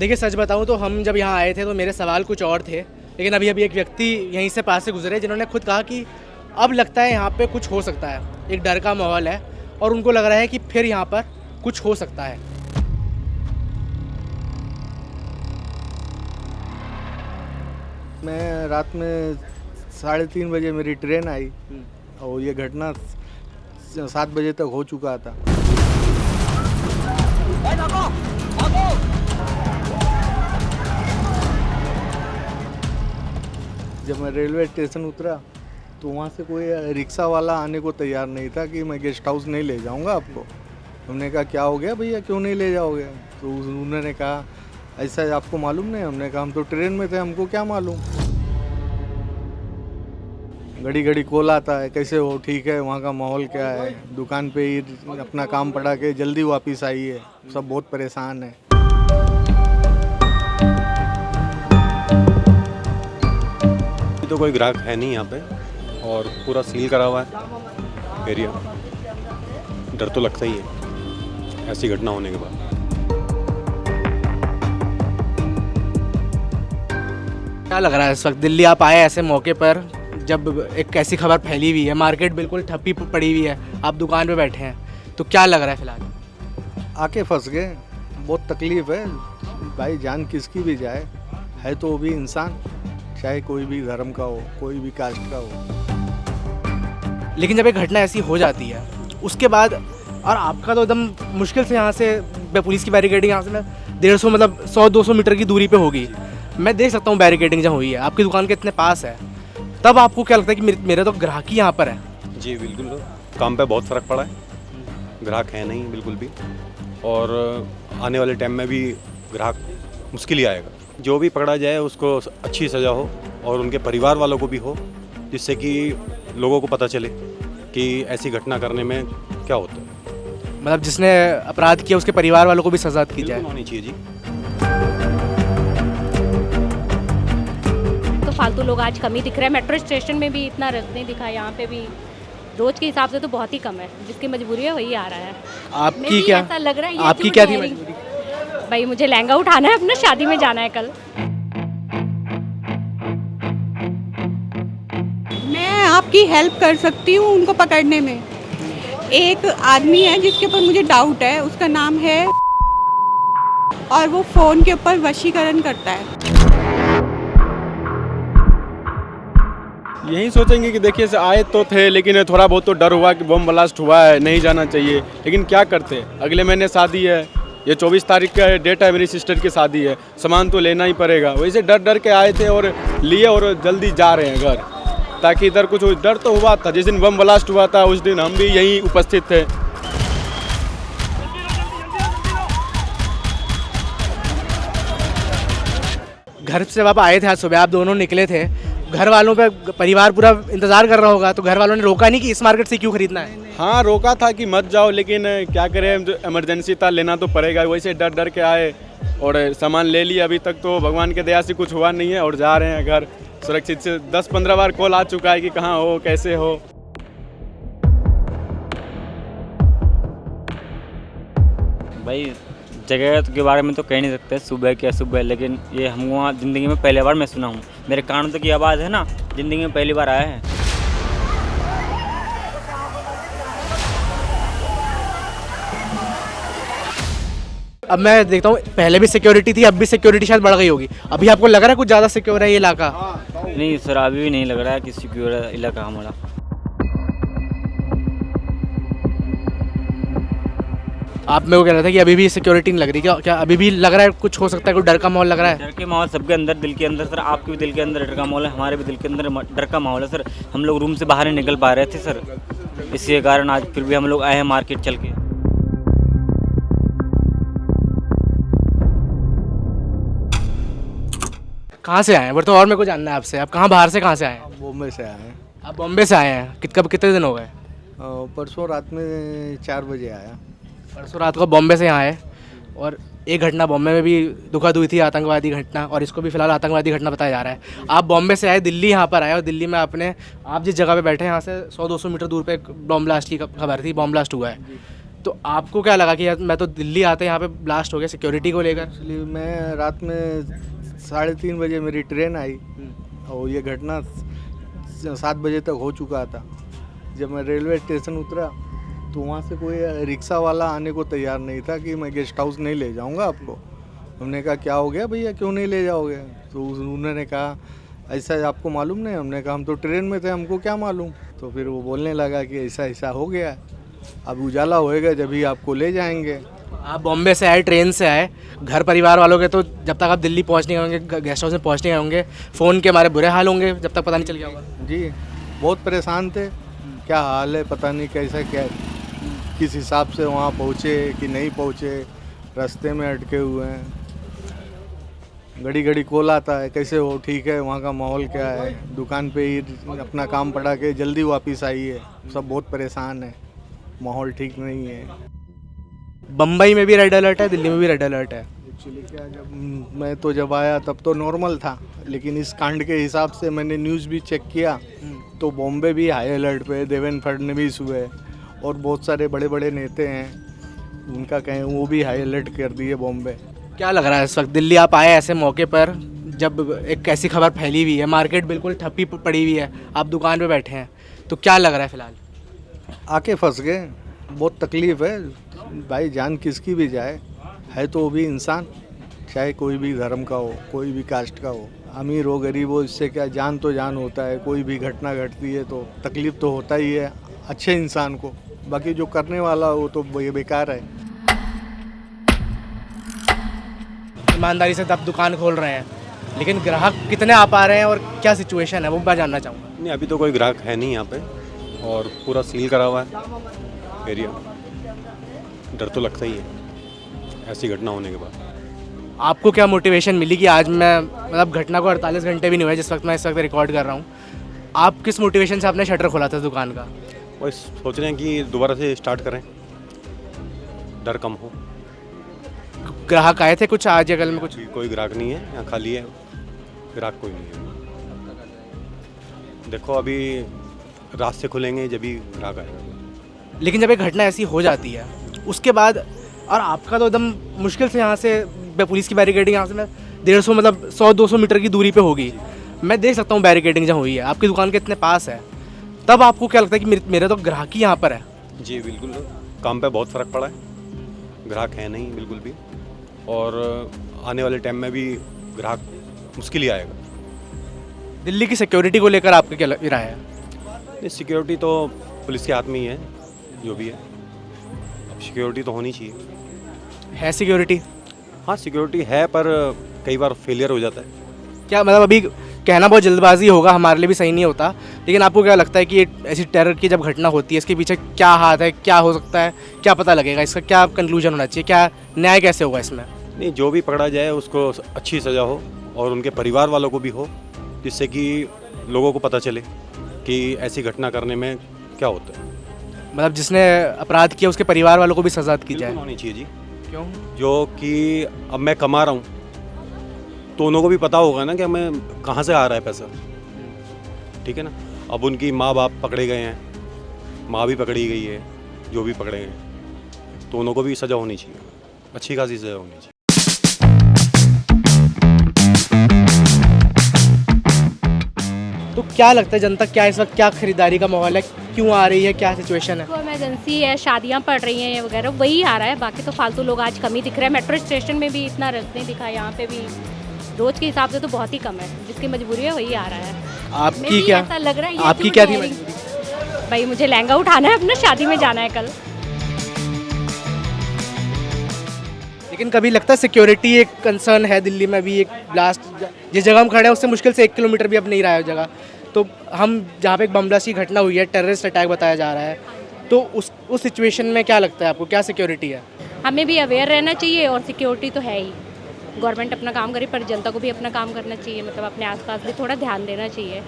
देखिए सच बताऊं तो हम जब यहाँ आए थे तो मेरे सवाल कुछ और थे, लेकिन अभी अभी एक व्यक्ति यहीं से पास से गुजरे जिन्होंने खुद कहा कि अब लगता है यहाँ पे कुछ हो सकता है, एक डर का माहौल है और उनको लग रहा है कि फिर यहाँ पर कुछ हो सकता है। मैं रात में 3:30 बजे मेरी ट्रेन आई और ये घटना 7 बजे तक हो चुका था। जब मैं रेलवे स्टेशन उतरा तो वहाँ से कोई रिक्शा वाला आने को तैयार नहीं था कि मैं गेस्ट हाउस नहीं ले जाऊँगा आपको। हमने कहा क्या हो गया भैया, क्यों नहीं ले जाओगे? तो उन्होंने कहा ऐसा आपको मालूम नहीं। हमने कहा हम तो ट्रेन में थे, हमको क्या मालूम। घड़ी घड़ी कॉल आता है, कैसे हो, ठीक है, वहाँ का माहौल क्या है, दुकान पे ही अपना काम पड़ा के जल्दी वापस आइए, सब बहुत परेशान है। तो कोई ग्राहक है नहीं यहाँ पे और पूरा सील करा हुआ है एरिया। डर तो लगता ही है ऐसी घटना होने के बाद। क्या लग रहा है इस वक्त दिल्ली आप आए ऐसे मौके पर जब एक ऐसी खबर फैली हुई है, मार्केट बिल्कुल ठप्पी पड़ी हुई है, आप दुकान पे बैठे हैं, तो क्या लग रहा है फिलहाल? आके फंस गए, बहुत तकलीफ है भाई। जान किसकी भी जाए, है तो वो भी इंसान, चाहे कोई भी धर्म का हो, कोई भी कास्ट का हो। लेकिन जब एक घटना ऐसी हो जाती है उसके बाद, और आपका तो एकदम मुश्किल से यहाँ से पुलिस की बैरिकेडिंग यहाँ से मैं 150 मतलब 100-200 मीटर की दूरी पे होगी, मैं देख सकता हूँ बैरिकेडिंग जहाँ हुई है, आपकी दुकान के इतने पास है, तब आपको क्या लगता है कि मेरे तो ग्राहक ही यहाँ पर है? जी बिल्कुल, काम पे बहुत फ़र्क पड़ा है, ग्राहक है नहीं बिल्कुल भी, और आने वाले टाइम में भी ग्राहक मुश्किल ही आएगा। जो भी पकड़ा जाए उसको अच्छी सज़ा हो और उनके परिवार वालों को भी हो, जिससे कि लोगों को पता चले कि ऐसी घटना करने में क्या होता है। मतलब जिसने अपराध किया उसके परिवार वालों को भी सजा की जाए। होनी चाहिए जी। तो फालतू लोग आज कम ही दिख रहे हैं। मेट्रो स्टेशन में भी इतना रश नहीं दिखा, यहाँ पे भी रोज के हिसाब से तो बहुत ही कम है। जिसकी मजबूरी है वही आ रहा है। आपकी क्या ऐसा लग रहा है, आपकी क्या थी मजबूरी? भाई मुझे लहंगा उठाना है, अपना शादी में जाना है कल। मैं आपकी हेल्प कर सकती हूँ उनको पकड़ने में। एक आदमी है जिसके ऊपर मुझे डाउट है, उसका नाम है, और वो फ़ोन के ऊपर वशीकरण करता है। यही सोचेंगे कि देखिए से आए तो थे, लेकिन थोड़ा बहुत तो डर हुआ कि बम ब्लास्ट हुआ है, नहीं जाना चाहिए, लेकिन क्या करते, अगले महीने शादी है, ये 24 तारीख का डेट है, मेरी सिस्टर की शादी है, सामान तो लेना ही पड़ेगा। वैसे डर डर के आए थे और लिए और जल्दी जा रहे हैं घर, ताकि इधर कुछ डर तो हुआ था। जिस दिन बम ब्लास्ट हुआ था उस दिन हम भी यहीं उपस्थित थे। घर से जब आप आए थे आज सुबह, आप दोनों निकले थे, घर वालों पे परिवार पूरा इंतजार कर रहा होगा, तो घर वालों ने रोका नहीं कि इस मार्केट से क्यों खरीदना है? हाँ रोका था कि मत जाओ, लेकिन क्या करें, इमरजेंसी था, लेना तो पड़ेगा। वैसे डर डर के आए और सामान ले लिया। अभी तक तो भगवान के दया से कुछ हुआ नहीं है और जा रहे हैं घर सुरक्षित से। 10-15 बार कॉल आ चुका है कि कहाँ हो, कैसे हो। भाई जगह के बारे में तो कह नहीं सकते सुबह क्या सुबह, लेकिन ये हम वहाँ ज़िंदगी में पहली बार मैं सुना हूँ। मेरे कान तक की आवाज़ है ना, ज़िंदगी में पहली बार आया है। अब मैं देखता हूँ पहले भी सिक्योरिटी थी, अब भी सिक्योरिटी शायद बढ़ गई होगी। अभी आपको लग रहा है कुछ ज़्यादा सिक्योर है ये इलाका? नहीं सर, अभी भी नहीं लग रहा है कि सिक्योर इलाका हमारा। आप मेरे को कह रहे थे कि अभी भी सिक्योरिटी नहीं लग रही, क्या अभी भी लग रहा है कुछ हो सकता है, कोई डर का माहौल लग रहा है? डर के माहौल सबके अंदर, दिल के अंदर सर, आपके भी दिल के अंदर डर का माहौल है, हमारे भी दिल के अंदर डर का माहौल है सर। हम लोग रूम से बाहर नहीं निकल पा रहे थे सर, इसी कारण आज फिर भी हम लोग आए हैं मार्केट चल के। कहाँ से आए हैं? तो और मेरे को जानना है आपसे, आप कहाँ बाहर से कहाँ से आए हैं? बॉम्बे से आए हैं। आप बॉम्बे से आए हैं, कितने दिन हो गए? परसों रात में 4 बजे आया। परसों रात को बॉम्बे से यहाँ आए, और एक घटना बॉम्बे में भी दुखद हुई थी, आतंकवादी घटना, और इसको भी फिलहाल आतंकवादी घटना बताया जा रहा है। आप बॉम्बे से आए, दिल्ली यहाँ पर आए, और दिल्ली में आप जिस जगह पे बैठे हैं यहाँ से 100-200 मीटर दूर पे एक बॉम्ब ब्लास्ट की खबर थी, बॉम्ब ब्लास्ट हुआ है। तो आपको क्या लगा कि यार मैं तो दिल्ली आते यहाँ पे ब्लास्ट हो गया सिक्योरिटी को लेकर? एक्चुअली मैं रात में 3:30 बजे मेरी ट्रेन आई और ये घटना 7 बजे तक हो चुका था। जब मैं रेलवे स्टेशन उतरा तो वहाँ से कोई रिक्शा वाला आने को तैयार नहीं था कि मैं गेस्ट हाउस नहीं ले जाऊँगा आपको। हमने कहा क्या हो गया भैया, क्यों नहीं ले जाओगे? तो उन्होंने कहा ऐसा आपको मालूम नहीं? हमने कहा हम तो ट्रेन में थे, हमको क्या मालूम। तो फिर वो बोलने लगा कि ऐसा ऐसा हो गया, अब उजाला होएगा जब ही आपको ले जाएंगे। आप बॉम्बे से आए, ट्रेन से आए, घर परिवार वालों के तो जब तक आप दिल्ली पहुँच नहीं होंगे, गेस्ट हाउस में पहुँच नहीं होंगे, फ़ोन के हमारे बुरे हाल होंगे जब तक पता नहीं चल गया होगा। जी बहुत परेशान थे, क्या हाल है पता नहीं, कैसा क्या किस हिसाब से वहाँ पहुँचे कि नहीं पहुँचे, रास्ते में अटके हुए हैं। घड़ी घड़ी कॉल आता है, कैसे हो, ठीक है, वहाँ का माहौल क्या है, दुकान पे ही अपना काम पड़ा के जल्दी वापस आई है। सब बहुत परेशान है, माहौल ठीक नहीं है। बम्बई में भी रेड अलर्ट है, दिल्ली में भी रेड अलर्ट है। एक्चुअली क्या, जब आया तब तो नॉर्मल था, लेकिन इस कांड के हिसाब से मैंने न्यूज़ भी चेक किया तो बॉम्बे भी हाई अलर्ट पे, देवेंद्र फडणवीस हुए और बहुत सारे बड़े बड़े नेता हैं, उनका कहें वो भी हाई अलर्ट कर दिए बॉम्बे। क्या लग रहा है इस वक्त दिल्ली आप आए ऐसे मौके पर जब एक ऐसी खबर फैली हुई है, मार्केट बिल्कुल ठप्पी पड़ी हुई है, आप दुकान पे बैठे हैं, तो क्या लग रहा है फिलहाल? आके फंस गए, बहुत तकलीफ़ है भाई, जान किसकी भी जाए, है तो वो भी इंसान, चाहे कोई भी धर्म का हो, कोई भी कास्ट का हो, अमीर हो गरीब हो, इससे क्या, जान तो जान होता है। कोई भी घटना घटती है तो तकलीफ़ तो होता ही है अच्छे इंसान को, बाकी जो करने वाला वो तो बेकार है। ईमानदारी से आप दुकान खोल रहे हैं, लेकिन ग्राहक कितने आ पा रहे हैं और क्या सिचुएशन है वो मैं जानना चाहूँगा। नहीं, अभी तो कोई ग्राहक है नहीं यहाँ पे और पूरा सील करा हुआ है एरिया। डर तो लगता ही है ऐसी घटना होने के बाद। आपको क्या मोटिवेशन मिली कि आज मैं, मतलब घटना को 48 घंटे भी नहीं हुए जिस वक्त मैं इस वक्त रिकॉर्ड कर रहा हूँ, आप किस मोटिवेशन से आपने शटर खोला था दुकान का? वही सोच रहे हैं कि दोबारा से स्टार्ट करें, डर कम हो। ग्राहक आए थे कुछ आज या कल में? कुछ कोई ग्राहक नहीं है यहाँ, खाली है, ग्राहक कोई नहीं है। देखो अभी रात से खुलेंगे जब भी ग्राहक आएगा। लेकिन जब एक घटना ऐसी हो जाती है उसके बाद, और आपका तो एकदम मुश्किल से यहाँ से पुलिस की बैरिकेडिंग यहाँ से मैं 150 मतलब 100-200 मीटर की दूरी पे होगी, मैं देख सकता हूँ बैरिकेडिंग जहाँ हुई है, आपकी दुकान के इतने पास है, तब आपको क्या लगता है कि मेरा तो ग्राहक ही यहाँ पर है? जी बिल्कुल, काम पे बहुत फ़र्क पड़ा है, ग्राहक है नहीं बिल्कुल भी, और आने वाले टाइम में भी ग्राहक मुश्किल ही आएगा। दिल्ली की सिक्योरिटी को लेकर आपका क्या राय है? नहीं, सिक्योरिटी तो पुलिस के हाथ में ही है, जो भी है, अब सिक्योरिटी तो होनी चाहिए। है सिक्योरिटी? हाँ सिक्योरिटी है, पर कई बार फेलियर हो जाता है। क्या मतलब अभी कहना बहुत जल्दबाजी होगा, हमारे लिए भी सही नहीं होता, लेकिन आपको क्या लगता है कि ऐसी टेरर की जब घटना होती है इसके पीछे क्या हाथ है, क्या हो सकता है, क्या पता लगेगा, इसका क्या कंक्लूजन होना चाहिए, क्या न्याय कैसे होगा इसमें? नहीं, जो भी पकड़ा जाए उसको अच्छी सज़ा हो और उनके परिवार वालों को भी हो, जिससे कि लोगों को पता चले कि ऐसी घटना करने में क्या होता है। मतलब जिसने अपराध किया उसके परिवार वालों को भी सजा की जाए? होनी चाहिए जी। क्यों? जो कि अब मैं कमा रहा हूँ तो उनको भी पता होगा ना कि मैं कहाँ से आ रहा है पैसा, ठीक है ना। अब उनकी माँ बाप पकड़े गए हैं, माँ भी पकड़ी गई है, जो भी पकड़े गए, तो उनको भी सज़ा होनी चाहिए, अच्छी खासी सज़ा होनी चाहिए। तो क्या लगता है जनता क्या इस वक्त क्या खरीदारी का माहौल है, क्यों आ रही है, क्या सिचुएशन है? तो इमरजेंसी है, शादियां पड़ रही हैं वगैरह, वही आ रहा है, बाकी तो फालतू लोग आज कम ही दिख रहे हैं। मेट्रो स्टेशन में भी इतना रश नहीं दिखा, यहाँ पे भी रोज के हिसाब से तो बहुत ही कम है, जिसकी मजबूरी है वही आ रहा है। आपकी क्या, ऐसा लग रहा है, ये आपकी क्यों क्या थी नहीं? मजबूरी? भाई मुझे लहंगा उठाना है, अपना शादी में जाना है कल। लेकिन कभी लगता है सिक्योरिटी एक कंसर्न है दिल्ली में भी, एक ब्लास्ट जिस जगह हम खड़े हैं उससे मुश्किल से 1 किलोमीटर भी अब नहीं रहा है जगह, तो हम जहाँ पे एक बम ब्लास्ट की घटना हुई है, टेररिस्ट अटैक बताया जा रहा है, तो उस सिचुएशन में क्या लगता है आपको, क्या सिक्योरिटी है? हमें भी अवेयर रहना चाहिए और सिक्योरिटी तो है ही, गवर्नमेंट अपना काम करे पर जनता को भी अपना काम करना चाहिए, मतलब अपने आसपास भी थोड़ा ध्यान देना चाहिए।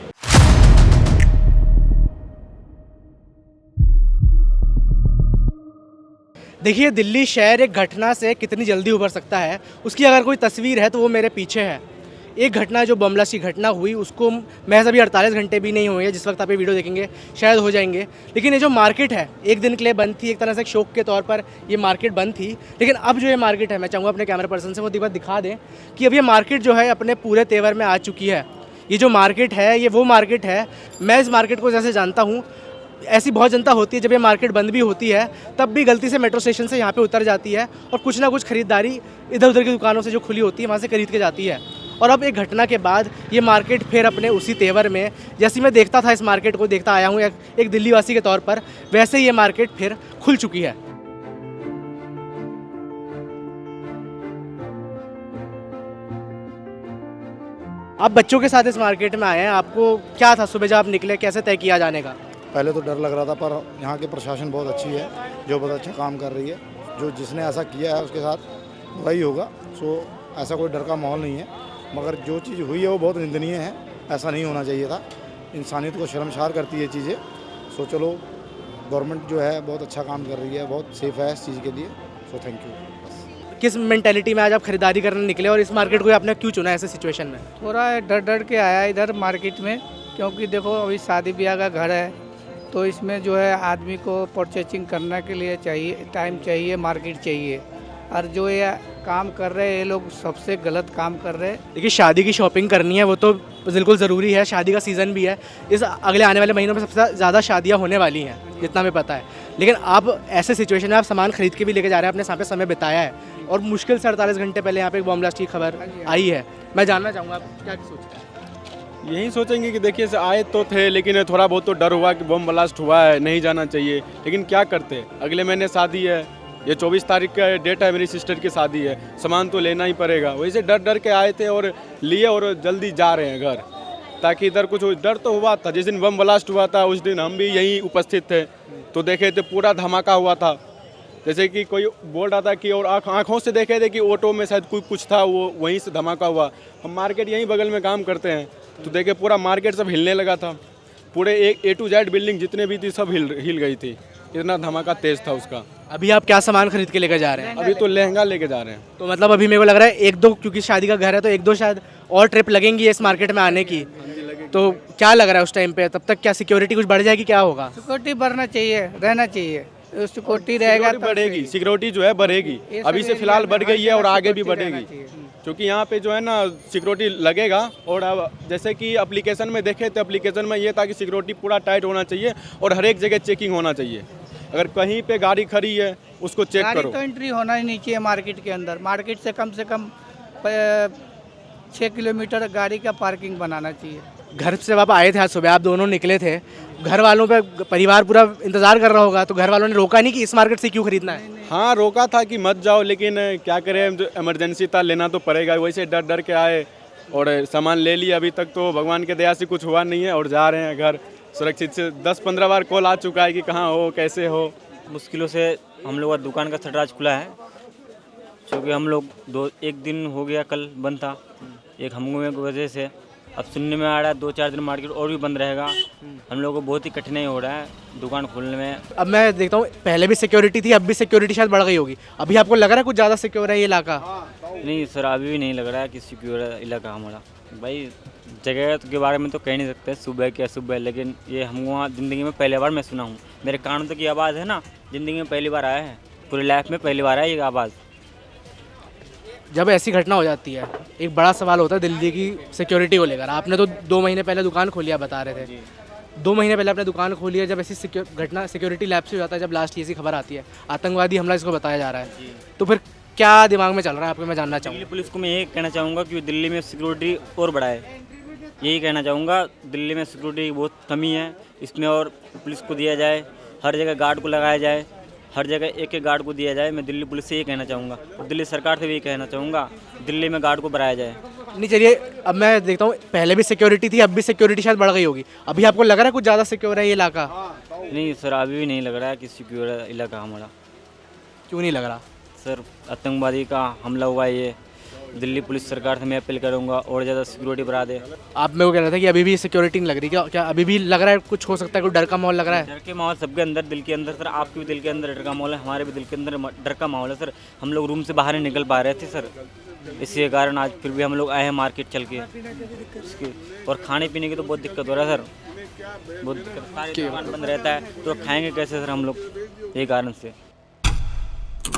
देखिए दिल्ली शहर एक घटना से कितनी जल्दी उभर सकता है, उसकी अगर कोई तस्वीर है तो वो मेरे पीछे है। एक घटना जो बम ब्लास्ट की घटना हुई उसको महज अभी 48 घंटे भी नहीं हुए हैं, जिस वक्त आप ये वीडियो देखेंगे शायद हो जाएंगे। लेकिन ये जो मार्केट है एक दिन के लिए बंद थी, एक तरह से शौक के तौर पर ये मार्केट बंद थी। लेकिन अब जो ये मार्केट है, मैं चाहूँगा अपने कैमरा पर्सन से वो एक बार दिखा दें कि अब ये मार्केट जो है अपने पूरे तेवर में आ चुकी है। ये जो मार्केट है ये वो मार्केट है, मैं इस मार्केट को जैसे जानता हूँ, ऐसी बहुत जनता होती है जब ये मार्केट बंद भी होती है तब भी गलती से मेट्रो स्टेशन से यहाँ पे उतर जाती है और कुछ ना कुछ खरीदारी इधर उधर की दुकानों से जो खुली होती है वहाँ से खरीद के जाती है। और अब एक घटना के बाद ये मार्केट फिर अपने उसी तेवर में, जैसे मैं देखता था इस मार्केट को देखता आया हूँ एक दिल्ली वासी के तौर पर, वैसे ही ये मार्केट फिर खुल चुकी है। आप बच्चों के साथ इस मार्केट में आए हैं, आपको क्या था सुबह जब आप निकले, कैसे तय किया जाने का? पहले तो डर लग रहा था, पर यहाँ की प्रशासन बहुत अच्छी है, जो बहुत अच्छा काम कर रही है। जो जिसने ऐसा किया है उसके साथ वही होगा। सो ऐसा कोई डर का माहौल नहीं है, मगर जो चीज़ हुई है वो बहुत निंदनीय है, ऐसा नहीं होना चाहिए था। इंसानियत को शर्मसार करती है चीज़ें। सो चलो, गवर्नमेंट जो है बहुत अच्छा काम कर रही है, बहुत सेफ है इस चीज़ के लिए। So thank you. किस मेंटेलिटी में आज आप खरीदारी करने निकले और इस मार्केट को आपने क्यों चुना ऐसे सिचुएशन में? थोड़ा डर डर के आया इधर मार्केट में, क्योंकि देखो अभी शादी ब्याह का घर है, तो इसमें जो है आदमी को परचेजिंग करने के लिए चाहिए टाइम, चाहिए मार्केट चाहिए। और जो ये काम कर रहे हैं ये लोग सबसे गलत काम कर रहे हैं। देखिए, शादी की शॉपिंग करनी है वो तो बिल्कुल ज़रूरी है, शादी का सीज़न भी है। इस अगले आने वाले महीनों में सबसे ज़्यादा शादियां होने वाली हैं जितना हमें पता है। लेकिन आप ऐसे सिचुएशन में आप सामान खरीद के भी लेके जा रहे हैं, अपने साथ समय बिताया है और मुश्किल से 48 घंटे पहले यहाँ पे एक बम ब्लास्ट की खबर आई है। मैं जानना चाहूँगा आप क्या सोचते हैं? यही सोचेंगे कि देखिए से आए तो थे, लेकिन थोड़ा बहुत तो डर हुआ कि बम ब्लास्ट हुआ है, नहीं जाना चाहिए। लेकिन क्या करते, अगले महीने शादी है, ये 24 तारीख का डेट है, मेरी सिस्टर की शादी है, सामान तो लेना ही पड़ेगा। वैसे डर डर के आए थे और लिए और जल्दी जा रहे हैं घर, ताकि इधर कुछ डर तो हुआ था। जिस दिन बम ब्लास्ट हुआ था उस दिन हम भी यहीं उपस्थित थे, तो देखे थे पूरा धमाका हुआ था। जैसे कि कोई बोल रहा था कि और आँखों से देखे थे कि ऑटो में शायद कुछ था, वो वहीं से धमाका हुआ। हम मार्केट यहीं बगल में काम करते हैं, तो देखे पूरा मार्केट सब हिलने लगा था। पूरे A to Z बिल्डिंग जितने भी थी सब हिल गई थी, इतना धमाका तेज था उसका। अभी आप क्या सामान खरीद के लेकर जा रहे हैं? अभी तो लहंगा लेके जा रहे हैं। तो मतलब अभी मेरे को लग रहा है एक दो, क्योंकि शादी का घर है तो एक दो शायद और ट्रिप लगेंगी इस मार्केट में आने की। तो क्या लग रहा है उस टाइम पे, तब तक क्या सिक्योरिटी कुछ बढ़ जाएगी, क्या होगा? सिक्योरिटी बढ़ना चाहिए, रहना चाहिए। सिक्योरिटी रहेगा सिक्योरिटी बढ़ेगी, सिक्योरिटी जो है बढ़ेगी। अभी से फिलहाल बढ़ गई है और आगे भी बढ़ेगी, क्योंकि यहाँ पे जो है ना सिक्योरिटी लगेगा। और अब जैसे कि एप्लीकेशन में देखे तो एप्लीकेशन में ये था कि सिक्योरिटी पूरा टाइट होना चाहिए और हर एक जगह चेकिंग होना चाहिए। अगर कहीं पे गाड़ी खड़ी है उसको चेक करो। तो एंट्री होना ही नहीं चाहिए मार्केट के अंदर। मार्केट से कम 6 किलोमीटर गाड़ी का पार्किंग बनाना चाहिए। घर से आप आए थे आज सुबह, आप दोनों निकले थे, घर वालों पे परिवार पूरा इंतजार कर रहा होगा, तो घर वालों ने रोका नहीं कि इस मार्केट से क्यों खरीदना है? हाँ, रोका था कि मत जाओ, लेकिन क्या करें, जो इमरजेंसी था लेना तो पड़ेगा। वैसे डर डर के आए और सामान ले लिया। अभी तक तो भगवान के दया से कुछ हुआ नहीं है और जा रहे हैं घर सुरक्षित से। 10-15 बार कॉल आ चुका है कि कहाँ हो, कैसे हो। मुश्किलों से हम लोग का दुकान का शटर आज खुला है, क्योंकि हम लोग एक दिन हो गया कल बंद था, एक हमलों की वजह से। अब सुनने में आ रहा है 2-4 दिन मार्केट और भी बंद रहेगा। हम लोगों को बहुत ही कठिनाई हो रहा है दुकान खोलने में। अब मैं देखता हूँ पहले भी सिक्योरिटी थी, अब भी सिक्योरिटी शायद बढ़ गई होगी। अभी आपको लग रहा है कुछ ज़्यादा सिक्योर है ये इलाका? नहीं सर, अभी भी नहीं लग रहा है कि सिक्योर इलाका हमारा। भाई जगह के बारे में तो कह नहीं सकते सुबह क्या सुबह, लेकिन ये हम वहाँ ज़िंदगी में पहली बार मैं सुना हूँ। मेरे कान तक ये आवाज़ है ना, ज़िंदगी में पहली बार आया है, पूरी लाइफ में पहली बार आया ये आवाज़। जब ऐसी घटना हो जाती है एक बड़ा सवाल होता है दिल्ली की सिक्योरिटी को लेकर। आपने तो 2 महीने पहले दुकान खोली है, बता रहे थे 2 महीने पहले आपने दुकान खोली है। जब ऐसी घटना सिक्योरिटी लैब से हो जाता है, जब लास्ट ऐसी खबर आती है आतंकवादी हमला इसको बताया जा रहा है, तो फिर क्या दिमाग में चल रहा है आपको, मैं जानना चाहूँगा। दिल्ली पुलिस को मैं यही कहना चाहूँगा कि दिल्ली में सिक्योरिटी और बढ़ाए, यही कहना चाहूँगा। दिल्ली में सिक्योरिटी की बहुत कमी है, इसमें और पुलिस को दिया जाए, हर जगह गार्ड को लगाया जाए, हर जगह एक गार्ड को दिया जाए। मैं दिल्ली पुलिस से ये कहना चाहूँगा और दिल्ली सरकार से भी ये कहना चाहूँगा, दिल्ली में गार्ड को बढ़ाया जाए। नहीं चलिए, अब मैं देखता हूँ पहले भी सिक्योरिटी थी, अब भी सिक्योरिटी शायद बढ़ गई होगी। अभी आपको लग रहा है कुछ ज़्यादा सिक्योर है ये इलाका? नहीं सर, अभी भी नहीं लग रहा है कि सिक्योर इलाका हमारा। क्यों नहीं लग रहा? सर आतंकवादी का हमला हुआ है, ये दिल्ली पुलिस सरकार से मैं अपील करूंगा और ज़्यादा सिक्योरिटी बढ़ा दे। आप मेरे को कह रहे थे कि अभी भी सिक्योरिटी नहीं लग रही, क्या अभी भी लग रहा है कुछ हो सकता है, कोई डर का माहौल लग रहा है? डर के माहौल सबके अंदर, दिल के अंदर सर। आपके भी दिल के अंदर डर का माहौल है, हमारे भी दिल के अंदर डर का माहौल है सर। हम लोग रूम से बाहर नहीं निकल पा रहे थे सर, इसी के कारण आज फिर भी हम लोग आए हैं मार्केट चल के इसके। और खाने पीने की तो बहुत दिक्कत हो रहा है सर, बहुत दिक्कत, सारी दुकान बंद रहता है तो खाएंगे कैसे सर हम लोग, यही कारण से।